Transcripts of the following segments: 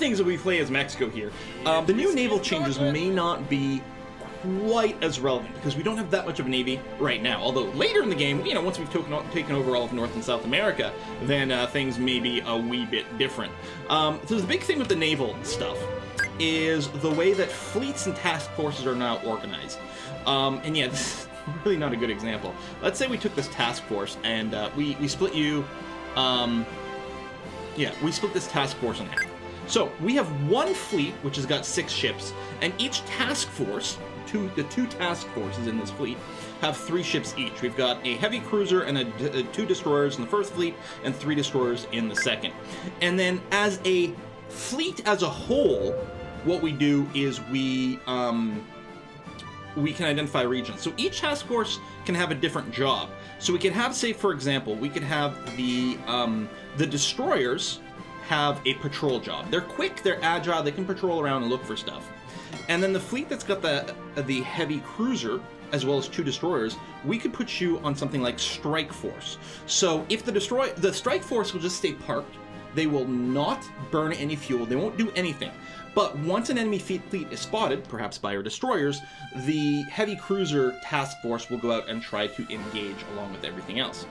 things that we play as Mexico here. The new naval changes may not be quite as relevant because we don't have that much of a navy right now. Although later in the game, you know, once we've taken over all of North and South America, then things may be a wee bit different. So the big thing with the naval stuff is the way that fleets and task forces are now organized. And yeah, this is really not a good example. Let's say we took this task force and we split you. Yeah, we split this task force in half. So we have one fleet which has got 6 ships, and each task force, the two task forces in this fleet, have 3 ships each. We've got a heavy cruiser and 2 destroyers in the first fleet and 3 destroyers in the second. And then as a fleet as a whole, what we do is we can identify regions. So each task force can have a different job. So we could have, say, for example, we could have the destroyers have a patrol job. They're quick, they're agile, they can patrol around and look for stuff. And then the fleet that's got the heavy cruiser, as well as 2 destroyers, we could put you on something like Strike Force. So if the Strike Force will just stay parked, they will not burn any fuel, they won't do anything. But once an enemy fleet is spotted, perhaps by our destroyers, the heavy cruiser task force will go out and try to engage along with everything else.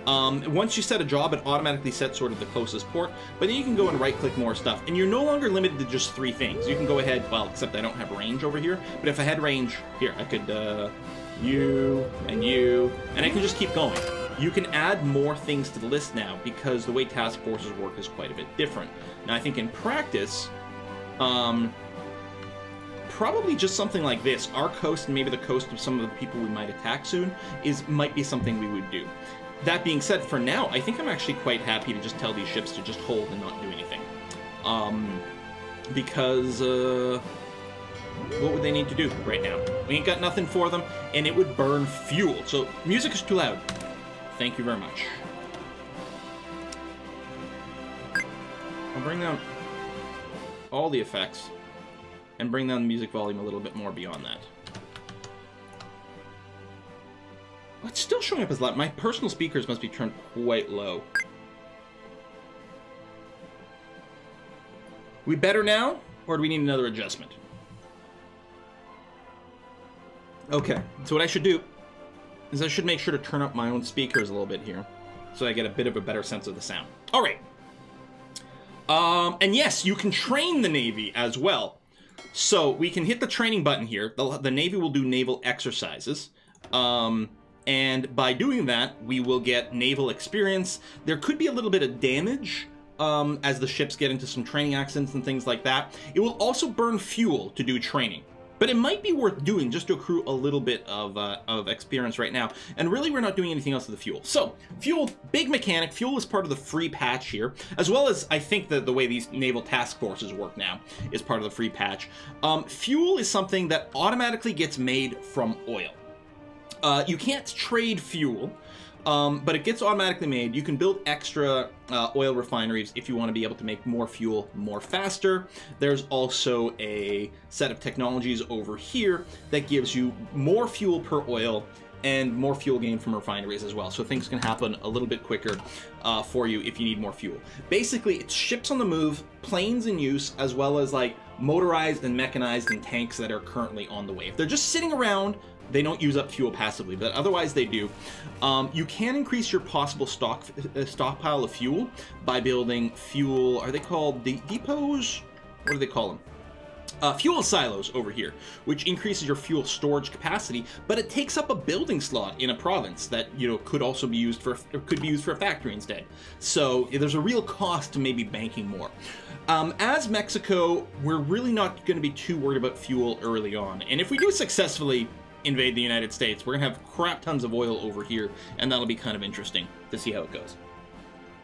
Once you set a job, it automatically sets sort of the closest port, but then you can go and right-click more stuff. And you're no longer limited to just 3 things. You can go ahead, well, except I don't have range over here, but if I had range, here, I could, you, and I can just keep going. You can add more things to the list now, because the way task forces work is quite a bit different. Now, I think in practice, probably just something like this, our coast and maybe the coast of some of the people we might attack soon, might be something we would do. That being said, for now, I think I'm actually quite happy to just tell these ships to just hold and not do anything. Because, what would they need to do right now? We ain't got nothing for them, and it would burn fuel. So, music is too loud. Thank you very much. I'll bring down all the effects and bring down the music volume a little bit more beyond that. Oh, it's still showing up as loud. My personal speakers must be turned quite low. We better now, or do we need another adjustment? Okay, so what I should do is I should make sure to turn up my own speakers a little bit here, so I get a bit of a better sense of the sound. All right. And yes, you can train the Navy as well. So we can hit the training button here. The Navy will do naval exercises. And by doing that, we will get naval experience. There could be a little bit of damage as the ships get into some training accidents and things like that. It will also burn fuel to do training. But it might be worth doing just to accrue a little bit of experience right now. And really, we're not doing anything else with the fuel. So, fuel, big mechanic. Fuel is part of the free patch here, as well as, I think, the way these naval task forces work now is part of the free patch. Fuel is something that automatically gets made from oil. You can't trade fuel, but it gets automatically made. You can build extra oil refineries if you want to be able to make more fuel more faster. There's also a set of technologies over here that gives you more fuel per oil and more fuel gain from refineries as well. So things can happen a little bit quicker for you if you need more fuel. Basically, it's ships on the move, planes in use, as well as like motorized and mechanized and tanks that are currently on the way. If they're just sitting around, they don't use up fuel passively, but otherwise they do. You can increase your possible stockpile of fuel by building fuel, are they called depots? What do they call them? Fuel silos over here, which increases your fuel storage capacity, but it takes up a building slot in a province that, you know, could also be used for, a factory instead. So there's a real cost to maybe banking more. As Mexico, we're really not going to be too worried about fuel early on, and if we do successfully invade the United States, we're gonna have crap tons of oil over here, and that'll be kind of interesting to see how it goes.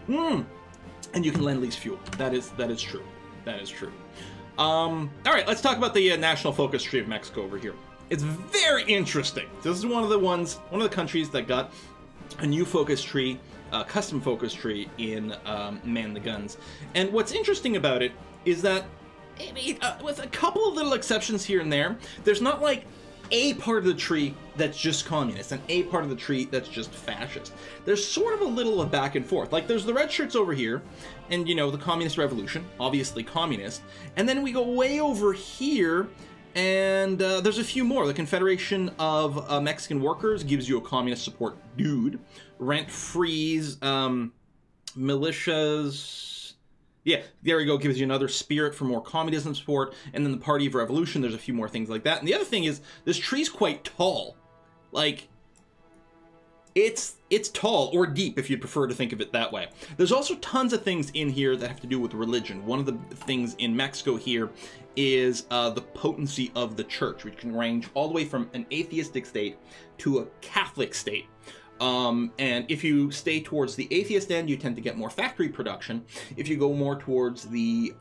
And you can lend lease fuel. That is true. That is true. All right, let's talk about the national focus tree of Mexico over here. It's very interesting. This is one of the countries that got a new focus tree, custom focus tree in Man the Guns. And what's interesting about it is that with a couple of little exceptions here and there, there's not like a part of the tree that's just communist and a part of the tree that's just fascist. There's sort of a little of back and forth. Like, there's the red shirts over here, and, you know, the communist revolution, obviously communist. And then we go way over here, and there's a few more. The Confederation of Mexican Workers gives you a communist support dude. Rent freeze, militias... Yeah, there we go, gives you another spirit for more communism support. And then the Party of Revolution, there's a few more things like that. And the other thing is, this tree's quite tall. Like, it's tall, or deep, if you prefer to think of it that way. There's also tons of things in here that have to do with religion. One of the things in Mexico here is the potency of the church, which can range all the way from an atheistic state to a Catholic state. And if you stay towards the atheist end, you tend to get more factory production. If you go more towards the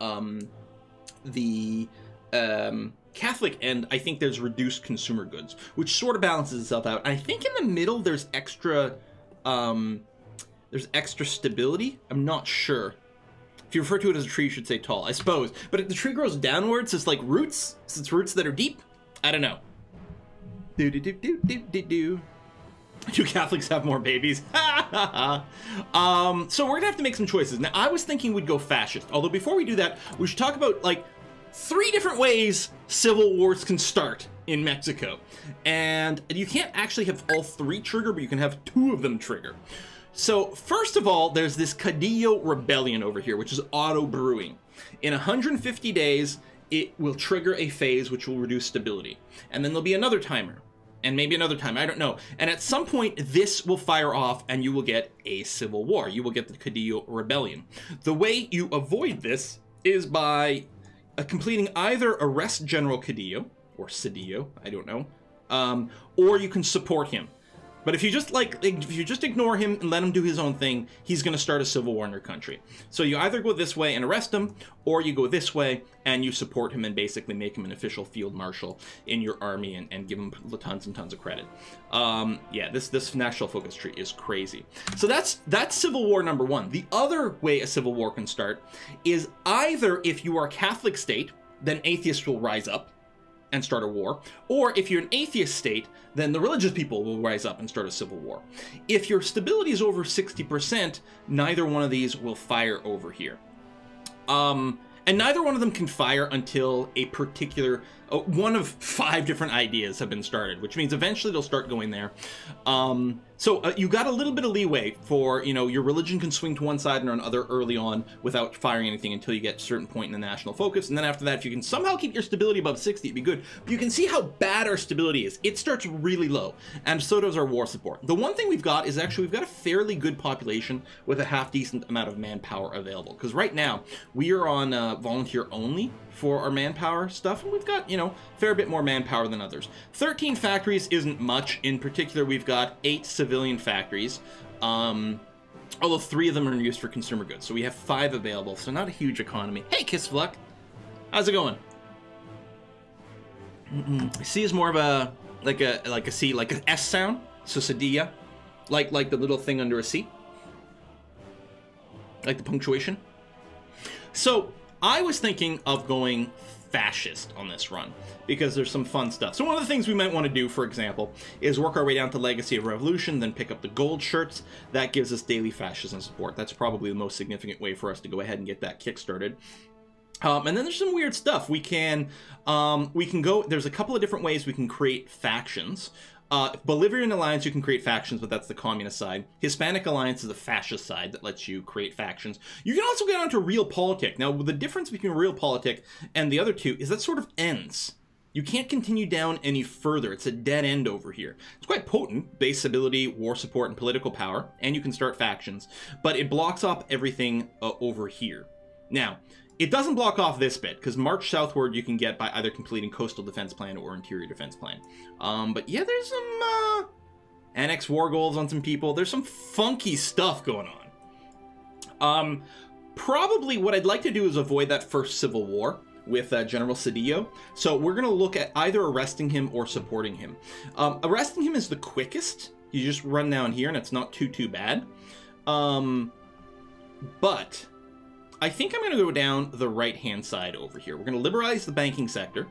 Catholic end, I think there's reduced consumer goods, which sort of balances itself out. I think in the middle there's extra stability. I'm not sure. If you refer to it as a tree, you should say tall, I suppose. But if the tree grows downwards, it's like roots. It's roots that are deep. I don't know. Do Catholics have more babies? So we're gonna have to make some choices. Now, I was thinking we'd go fascist. Although before we do that, we should talk about, like, 3 different ways civil wars can start in Mexico. And you can't actually have all 3 trigger, but you can have 2 of them trigger. So first of all, there's this Cadillo Rebellion over here, which is auto brewing. In 150 days, it will trigger a phase which will reduce stability. And then there'll be another timer. And maybe another time, I don't know. And at some point, this will fire off and you will get a civil war. You will get the Cadillo Rebellion. The way you avoid this is by completing either arrest General Cadillo, or Cedillo, I don't know, or you can support him. But if you just ignore him and let him do his own thing, he's going to start a civil war in your country. So you either go this way and arrest him, or you go this way and you support him and basically make him an official field marshal in your army and give him tons and tons of credit. Yeah, this national focus tree is crazy. So that's civil war number 1. The other way a civil war can start is either if you are a Catholic state, then atheists will rise up and start a war, or if you're an atheist state, then the religious people will rise up and start a civil war. If your stability is over 60%, neither one of these will fire over here. And neither one of them can fire until a particular, one of 5 different ideas have been started, which means eventually they'll start going there. So you got a little bit of leeway for, you know, your religion can swing to one side or another early on without firing anything until you get a certain point in the national focus. And then after that, if you can somehow keep your stability above 60, it'd be good. But you can see how bad our stability is. It starts really low, and so does our war support. The one thing we've got is actually we've got a fairly good population with a half-decent amount of manpower available. Because right now, we are on volunteer only for our manpower stuff, and we've got, you know, a fair bit more manpower than others. 13 factories isn't much. In particular, we've got 8 civilian factories, although 3 of them are used for consumer goods, so we have 5 available, so not a huge economy. Hey, Kiss of Luck! How's it going? C is more of a, like a C, like an S sound, so Cedilla, like the little thing under a C, like the punctuation. So I was thinking of going fascist on this run because there's some fun stuff. So one of the things we might want to do, for example, is work our way down to Legacy of Revolution, then pick up the gold shirts. That gives us daily fascism support. That's probably the most significant way for us to go ahead and get that kick-started. And then there's some weird stuff. We can go, there's a couple of different ways we can create factions. Bolivian Alliance, you can create factions, but that's the communist side. Hispanic Alliance is the fascist side that lets you create factions. You can also get onto Realpolitik. Now, the difference between Realpolitik and the other two is that sort of ends. You can't continue down any further. It's a dead end over here. It's quite potent, base stability, war support, and political power, and you can start factions, but it blocks off everything over here. Now, it doesn't block off this bit, because march southward you can get by either completing Coastal Defense Plan or Interior Defense Plan. But yeah, there's some annex war goals on some people. There's some funky stuff going on. Probably what I'd like to do is avoid that first civil war with General Cedillo. So we're going to look at either arresting him or supporting him. Arresting him is the quickest. You just run down here and it's not too bad. But I think I'm going to go down the right-hand side over here. We're going to liberalize the banking sector.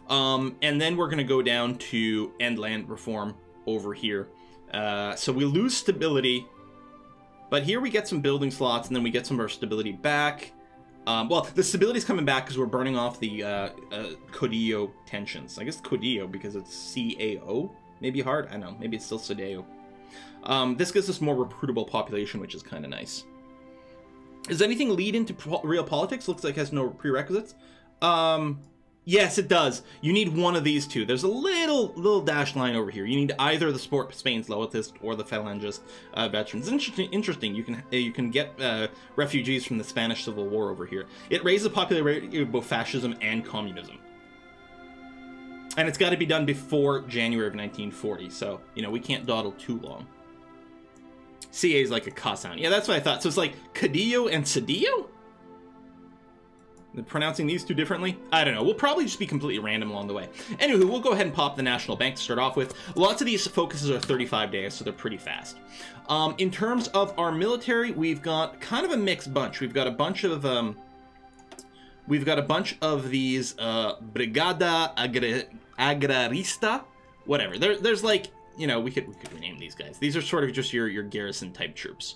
And then we're going to go down to end land reform over here. So we lose stability, but here we get some building slots, and then we get some of our stability back. Well, the stability's coming back because we're burning off the Codillo tensions. I guess Codillo because it's C-A-O. Maybe hard? I don't know. Maybe it's still Codillo. This gives us more recruitable population, which is kind of nice. Does anything lead into real politics? Looks like it has no prerequisites. Yes, it does. You need one of these two. There's a little dashed line over here. You need either the support Spain's lowest or the Falangist veterans. Interesting. You can get refugees from the Spanish Civil War over here. It raises the popularity of both fascism and communism. And it's got to be done before January of 1940, so, you know, we can't dawdle too long. CA is like a ka sound. Yeah, that's what I thought. So it's like Codillo and Cedillo? They're pronouncing these two differently? I don't know. We'll probably just be completely random along the way. Anywho, we'll go ahead and pop the National Bank to start off with. Lots of these focuses are 35 days, so they're pretty fast. In terms of our military, we've got kind of a mixed bunch. We've got a bunch of these Brigada Agrarista, whatever. There's like, you know, we could rename these guys. These are sort of just your garrison type troops.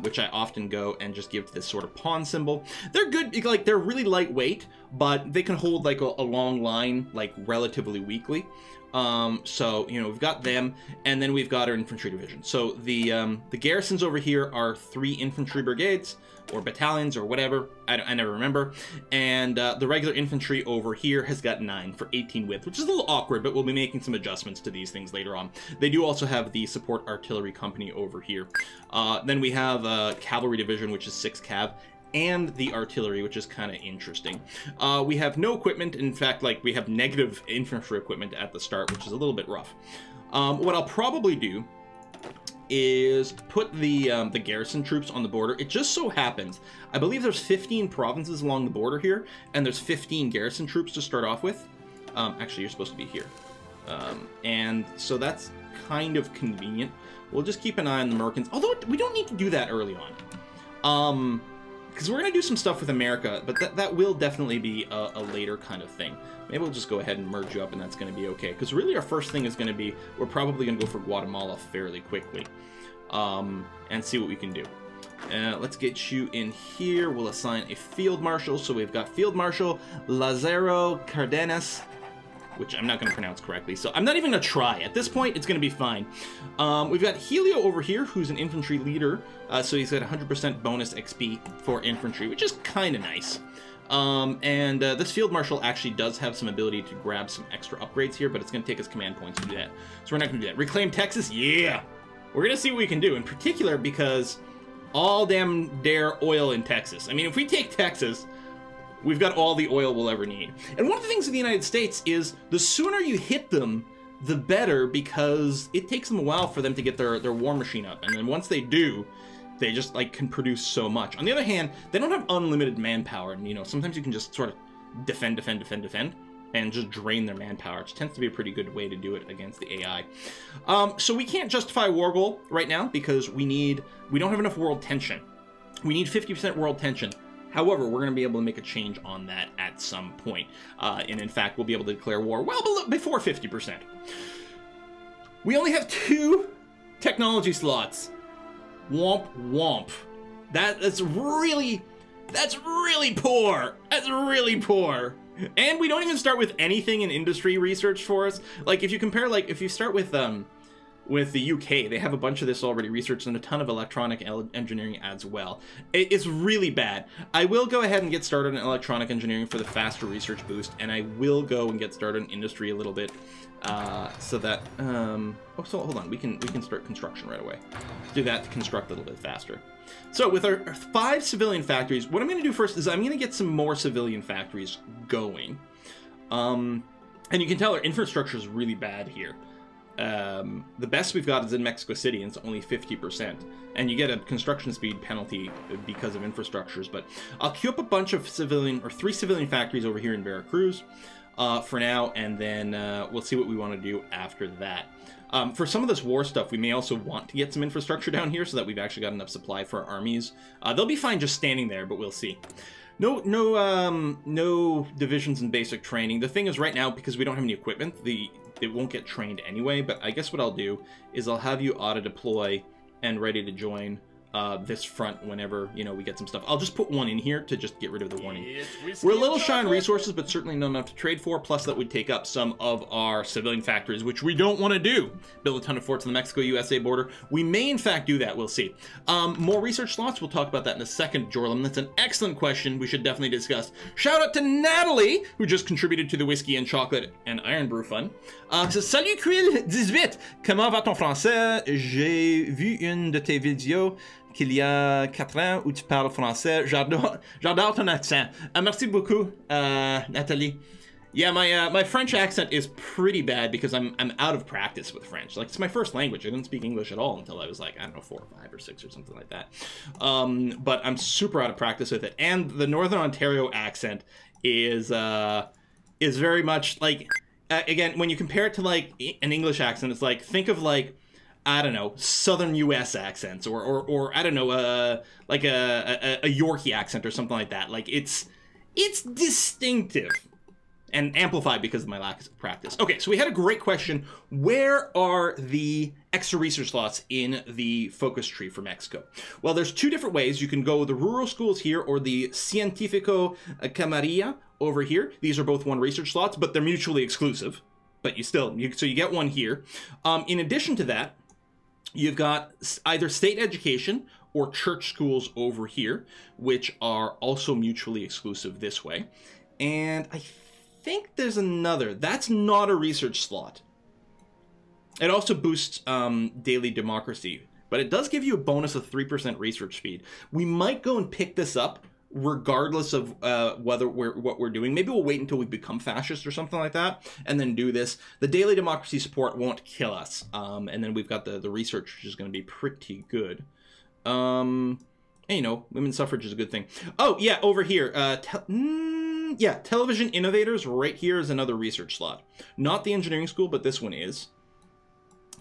Which I often go and just give to this sort of pawn symbol. They're good, like, they're really lightweight, but they can hold, like, a long line, like, relatively weakly. So, you know, we've got them, and then we've got our infantry division. So the garrisons over here are 3 infantry brigades, or battalions, or whatever. I never remember. And the regular infantry over here has got 9 for 18 width, which is a little awkward, but we'll be making some adjustments to these things later on. They do also have the support artillery company over here. Then we have a cavalry division, which is 6 cav, and the artillery, which is kind of interesting. We have no equipment. In fact, like, we have negative infantry equipment at the start, which is a little bit rough. What I'll probably do is put the garrison troops on the border. It just so happens, I believe there's 15 provinces along the border here, and there's 15 garrison troops to start off with. Actually, you're supposed to be here. And so kind of convenient. We'll just keep an eye on the Mercans, although we don't need to do that early on. Because we're going to do some stuff with America, but that will definitely be a later kind of thing. Maybe we'll just go ahead and merge you up, and that's going to be okay. Because really our first thing is going to be, we're probably going to go for Guatemala fairly quickly. And see what we can do. Let's get you in here. We'll assign a field marshal. So we've got Field Marshal Lazaro Cardenas, which I'm not going to pronounce correctly, so I'm not even going to try. At this point, it's going to be fine. We've got Helio over here, who's an infantry leader, so he's got 100% bonus XP for infantry, which is kind of nice. This Field Marshal actually does have some ability to grab some extra upgrades here, but it's going to take us command points to do that. So we're not going to do that. Reclaim Texas? Yeah! We're going to see what we can do, in particular because all damn dare oil in Texas. I mean, if we take Texas, we've got all the oil we'll ever need. And one of the things in the United States is the sooner you hit them, the better, because it takes them a while for them to get their war machine up. And then once they do, they just, like, can produce so much. On the other hand, they don't have unlimited manpower. And, you know, sometimes you can just sort of defend, and just drain their manpower, which tends to be a pretty good way to do it against the AI. So we can't justify war goal right now because we don't have enough world tension. We need 50% world tension. However, we're going to be able to make a change on that at some point. And in fact, we'll be able to declare war well before 50%. We only have 2 technology slots. Womp womp. That's really poor. That's really poor. And we don't even start with anything in industry research for us. Like, if you compare, like, if you start with the UK, they have a bunch of this already researched and a ton of electronic engineering as well. It's really bad. I will go ahead and get started in electronic engineering for the faster research boost, and I will go and get started in industry a little bit, so that, so hold on, we can start construction right away. Do that to construct a little bit faster. So with our 5 civilian factories, what I'm going to do first is I'm going to get some more civilian factories going. And you can tell our infrastructure is really bad here. The best we've got is in Mexico City, and it's only 50%. And you get a construction speed penalty because of infrastructures. But I'll queue up a bunch of 3 civilian factories over here in Veracruz for now, and then we'll see what we want to do after that. For some of this war stuff, we may also want to get some infrastructure down here so that we've actually got enough supply for our armies. They'll be fine just standing there, but we'll see. No divisions in basic training. The thing is, right now, because we don't have any equipment, it won't get trained anyway. But I guess what I'll do is I'll have you auto deploy and ready to join this front whenever, you know, we get some stuff. I'll just put one in here to just get rid of the warning. We're a little shy on resources, but certainly not enough to trade for, plus that would take up some of our civilian factories, which we don't want to do. Build a ton of forts on the Mexico-USA border. We may, in fact, do that. We'll see. More research slots. We'll talk about that in a second, Jorlum. That's an excellent question we should definitely discuss. Shout out to Natalie, who just contributed to the Whiskey and Chocolate and Iron Brew Fund. Salut Quill18, comment va ton français? J'ai vu une de tes vidéos qu'il y a 4 ans où tu parles français. J'adore ton accent. Merci beaucoup, Nathalie. Yeah, my French accent is pretty bad because I'm out of practice with French. Like, it's my first language. I didn't speak English at all until I was like, I don't know, 4 or 5 or 6 or something like that. But I'm super out of practice with it. And the Northern Ontario accent is very much like, again, when you compare it to like an English accent, it's like, think of like, I don't know, Southern U.S. accents, or I don't know, like a Yorkie accent or something like that. Like, it's distinctive and amplified because of my lack of practice. Okay, so we had a great question. Where are the extra research slots in the focus tree for Mexico? Well, there's 2 different ways. You can go the rural schools here or the Científico Camarilla over here. These are both 1 research slots, but they're mutually exclusive. But so you get 1 here. In addition to that, you've got either state education or church schools over here, which are also mutually exclusive this way. And I think there's another. That's not a research slot. It also boosts daily democracy, but it does give you a bonus of 3% research speed. We might go and pick this up regardless of what we're doing. Maybe we'll wait until we become fascist or something like that, and then do this. The daily democracy support won't kill us. And then we've got the research, which is going to be pretty good. And, you know, women's suffrage is a good thing. Oh, yeah, over here. Yeah, television innovators right here is another research slot. Not the engineering school, but this one is.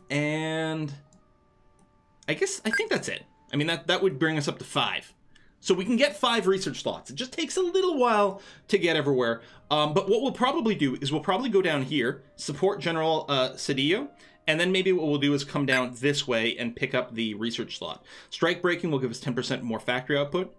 And I think that's it. I mean, that would bring us up to 5. So we can get 5 research slots. It just takes a little while to get everywhere. But what we'll probably do is we'll probably go down here, support General Cedillo, and then maybe what we'll do is come down this way and pick up the research slot. Strike breaking will give us 10% more factory output.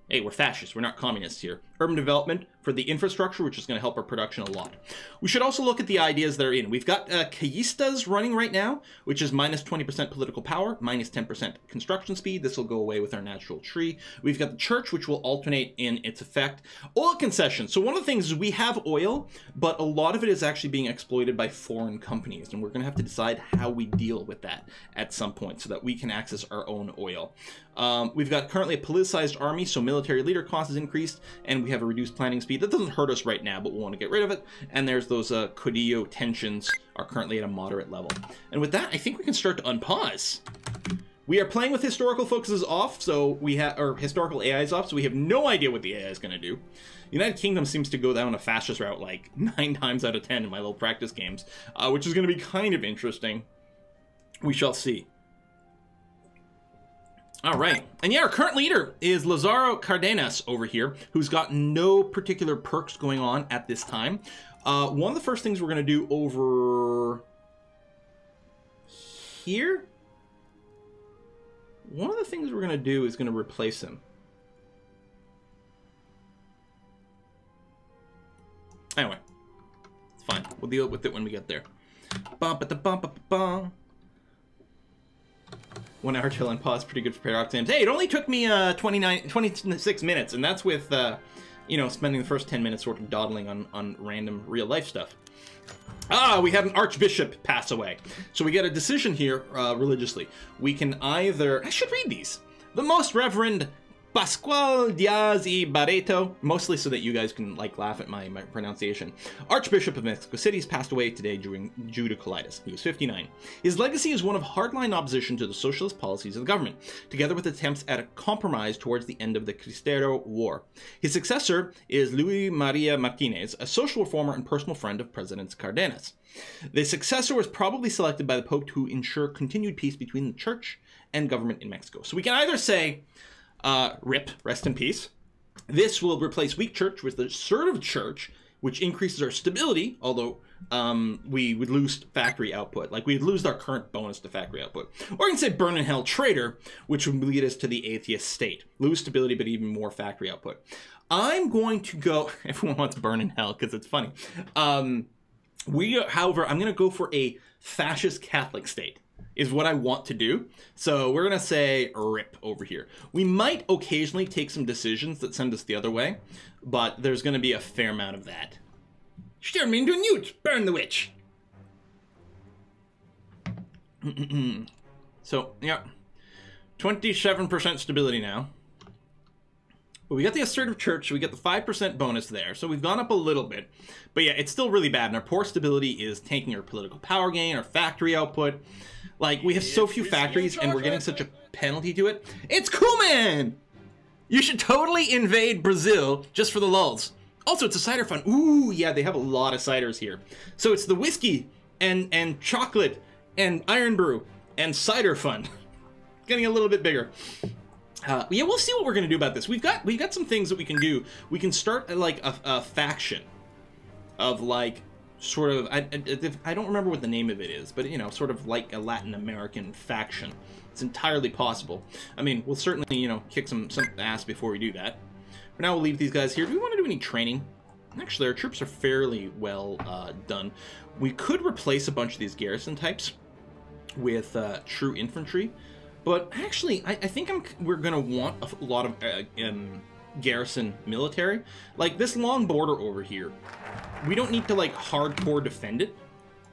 Hey, we're fascists. We're not communists here. Urban development for the infrastructure, which is going to help our production a lot. We should also look at the ideas that are in. We've got Callistas running right now, which is minus 20% political power, minus 10% construction speed. This will go away with our natural tree. We've got the church, which will alternate in its effect. Oil concessions. So one of the things is we have oil, but a lot of it is actually being exploited by foreign companies, and we're going to have to decide how we deal with that at some point so that we can access our own oil. We've got currently a politicized army, so military leader cost has increased, and we have a reduced planning speed. That doesn't hurt us right now, but we'll want to get rid of it. And there's those Codillo tensions are currently at a moderate level. And with that, I think we can start to unpause. We are playing with historical focuses off, so we have, or historical AIs off, so we have no idea what the AI is going to do. United Kingdom seems to go down a fascist route like 9 times out of 10 in my little practice games, which is going to be kind of interesting. We shall see. All right, and yeah, our current leader is Lazaro Cardenas over here, who's got no particular perks going on at this time. One of the first things we're going to do over here, one of the things we're going to do is going to replace him. Anyway, it's fine. We'll deal with it when we get there. Bum-ba-da-bum-ba-bum. 1 hour till and pause, pretty good for paradox games. Hey, it only took me 26 minutes, and that's with, you know, spending the first 10 minutes sort of dawdling on random real-life stuff. Ah, we had an archbishop pass away. So we get a decision here religiously. We can either... I should read these. The Most Reverend Pascual Diaz y Barreto, mostly so that you guys can like laugh at my pronunciation. Archbishop of Mexico City has passed away today due to colitis. He was 59. His legacy is one of hardline opposition to the socialist policies of the government, together with attempts at a compromise towards the end of the Cristero War. His successor is Luis Maria Martinez, a social reformer and personal friend of President Cardenas. The successor was probably selected by the Pope to ensure continued peace between the church and government in Mexico. So we can either say, RIP, rest in peace, This will replace weak church with assertive church, which increases our stability, although we would lose factory output. Like, we'd lose our current bonus to factory output. Or you can say burn in hell traitor, which would lead us to the atheist state. Lose stability, but even more factory output. I'm going to go... Everyone wants burn in hell, because it's funny. However, I'm going to go for a fascist Catholic state, is what I want to do. So we're going to say RIP over here. We might occasionally take some decisions that send us the other way, but there's going to be a fair amount of that. Steer me into a newt! Burn the witch! So, yeah. 27% stability now. But we got the assertive church, so we get the 5% bonus there. So we've gone up a little bit. But yeah, it's still really bad. And our poor stability is tanking our political power gain, our factory output. Like, we have so few factories, and we're getting such a penalty to it. It's cool, man! You should totally invade Brazil just for the lulz. Also, it's a cider fund. Ooh, yeah, they have a lot of ciders here. So it's the whiskey and chocolate and iron brew and cider fund. Getting a little bit bigger. Yeah, we'll see what we're gonna do about this. We've got some things that we can do. We can start like a faction of like sort of I don't remember what the name of it is, but you know, sort of like a Latin American faction. It's entirely possible. I mean, we'll certainly, you know, kick some ass before we do that. For now, we'll leave these guys here. Do we want to do any training? Actually, our troops are fairly well done. We could replace a bunch of these garrison types with true infantry, but actually, I think we're going to want a lot of garrison military. Like, this long border over here, we don't need to, like, hardcore defend it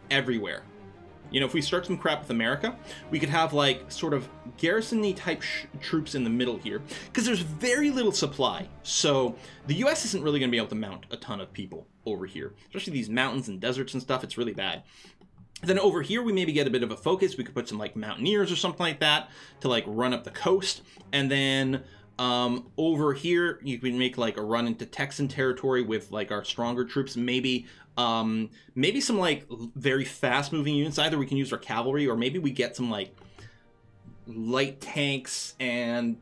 everywhere. You know, if we start some crap with America, we could have, like, sort of garrison-y type troops in the middle here, because there's very little supply. So the U.S. isn't really going to be able to mount a ton of people over here, especially these mountains and deserts and stuff. It's really bad. Then over here, we maybe get a bit of a focus. We could put some, like, mountaineers or something like that to, like, run up the coast. And then over here, you can make, like, a run into Texan territory with, like, our stronger troops. Maybe some, like, very fast-moving units. Either we can use our cavalry, or maybe we get some, like, light tanks and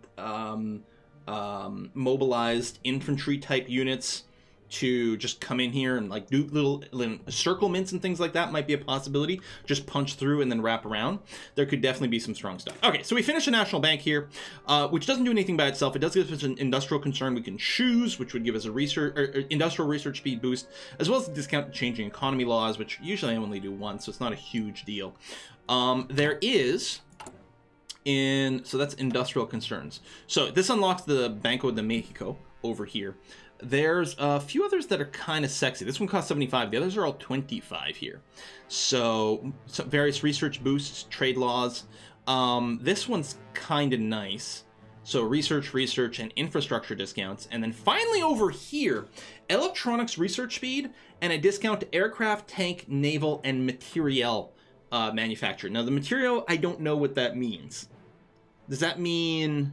mobilized infantry-type units to just come in here and, like, do little circlements and things like that. Might be a possibility. Just punch through and then wrap around. There could definitely be some strong stuff. Okay, so we finished the National Bank here, which doesn't do anything by itself. It does give us an industrial concern we can choose, which would give us a industrial research speed boost, as well as a discount to changing economy laws, which usually I only do once, so it's not a huge deal. There is... so that's industrial concerns. So this unlocks the Banco de Mexico over here. There's a few others that are kind of sexy. This one costs 75. The others are all 25 here. So some various research boosts, trade laws. This one's kind of nice. So research, and infrastructure discounts. And then finally over here, electronics research speed and a discount to aircraft, tank, naval, and materiel manufacture. Now the material, I don't know what that means. Does that mean...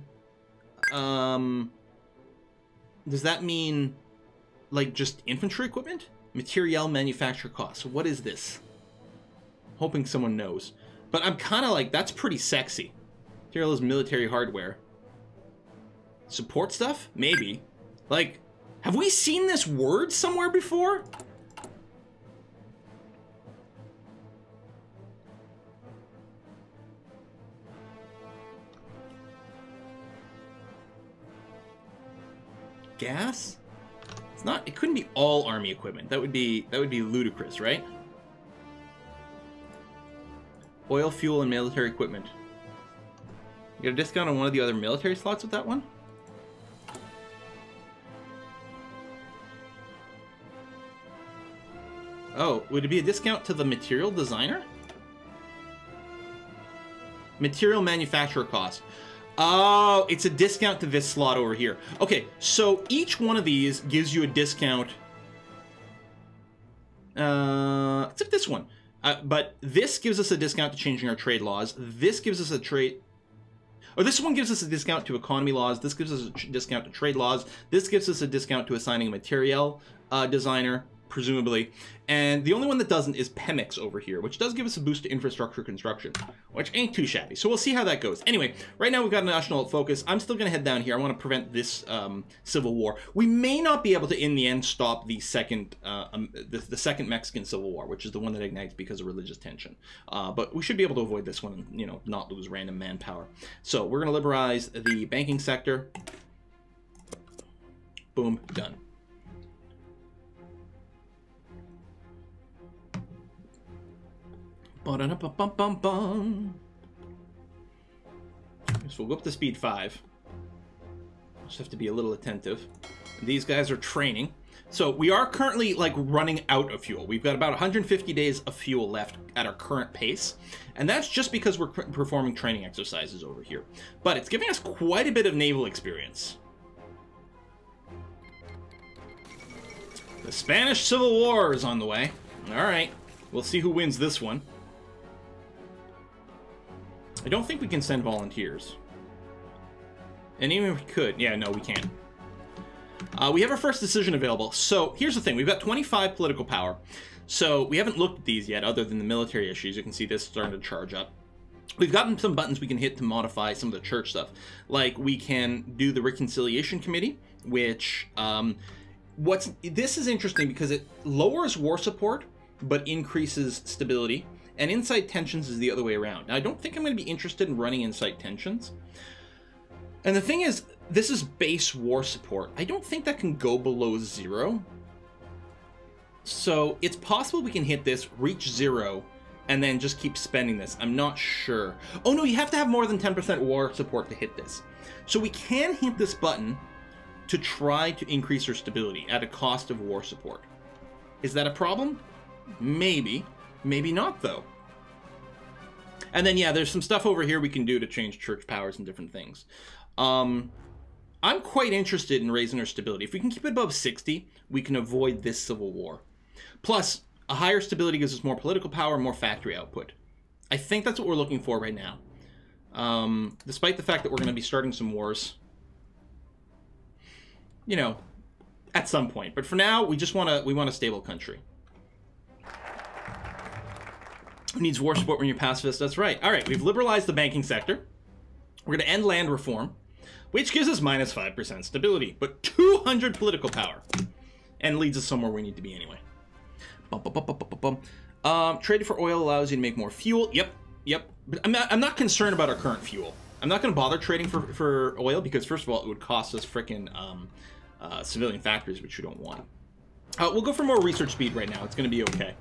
does that mean, like, just infantry equipment? Materiel manufacture costs. What is this? Hoping someone knows. But I'm kind of like, that's pretty sexy. Material is military hardware. Support stuff? Maybe. Like, have we seen this word somewhere before? Gas? It's not. It couldn't be all army equipment. That would be ludicrous, right? Oil, fuel, and military equipment. You get a discount on one of the other military slots with that one? Oh, would it be a discount to the material designer? Material manufacturer cost. Oh, it's a discount to this slot over here. Okay, so each one of these gives you a discount. Except this one. But this gives us a discount to changing our trade laws. This gives us a trade... Or this one gives us a discount to economy laws. This gives us a discount to trade laws. This gives us a discount to assigning a materiel designer. presumably. And the only one that doesn't is Pemex over here, which does give us a boost to infrastructure construction, which ain't too shabby. So we'll see how that goes. Anyway, right now we've got a national focus. I'm still going to head down here. I want to prevent this civil war. We may not be able to, in the end, stop the second Mexican Civil War, which is the one that ignites because of religious tension. But we should be able to avoid this one and, you know, not lose random manpower. So we're going to liberalize the banking sector. Boom, done. Ba-da-da-ba-bum-bum-bum. So we'll go up to speed 5. Just have to be a little attentive. These guys are training. So we are currently like running out of fuel. We've got about 150 days of fuel left at our current pace. And that's just because we're performing training exercises over here. But it's giving us quite a bit of naval experience. The Spanish Civil War is on the way. All right. We'll see who wins this one. I don't think we can send volunteers. And even if we could, yeah, no, we can't. We have our first decision available. So here's the thing. We've got 25 political power. So we haven't looked at these yet other than the military issues. You can see this starting to charge up. We've gotten some buttons we can hit to modify some of the church stuff. Like we can do the Reconciliation Committee, which this is interesting because it lowers war support but increases stability. And incite tensions is the other way around. Now, I don't think I'm going to be interested in running incite tensions. And the thing is, this is base war support. I don't think that can go below 0. So it's possible we can hit this, reach 0, and then just keep spending this. I'm not sure. Oh no, you have to have more than 10% war support to hit this. So we can hit this button to try to increase our stability at a cost of war support. Is that a problem? Maybe. Maybe not, though. And then, yeah, there's some stuff over here we can do to change church powers and different things. I'm quite interested in raising our stability. If we can keep it above 60, we can avoid this civil war. Plus, a higher stability gives us more political power, more factory output. I think that's what we're looking for right now. Despite the fact that we're going to be starting some wars, you know, at some point. But for now, we want a stable country. Who needs war support when you're pacifist? That's right. All right, we've liberalized the banking sector. We're going to end land reform, which gives us minus 5% stability, but 200 political power, and leads us somewhere we need to be anyway. Trading for oil allows you to make more fuel. Yep. But I'm not concerned about our current fuel. I'm not going to bother trading for oil because, first of all, it would cost us frickin' civilian factories, which we don't want. We'll go for more research speed right now. It's going to be okay.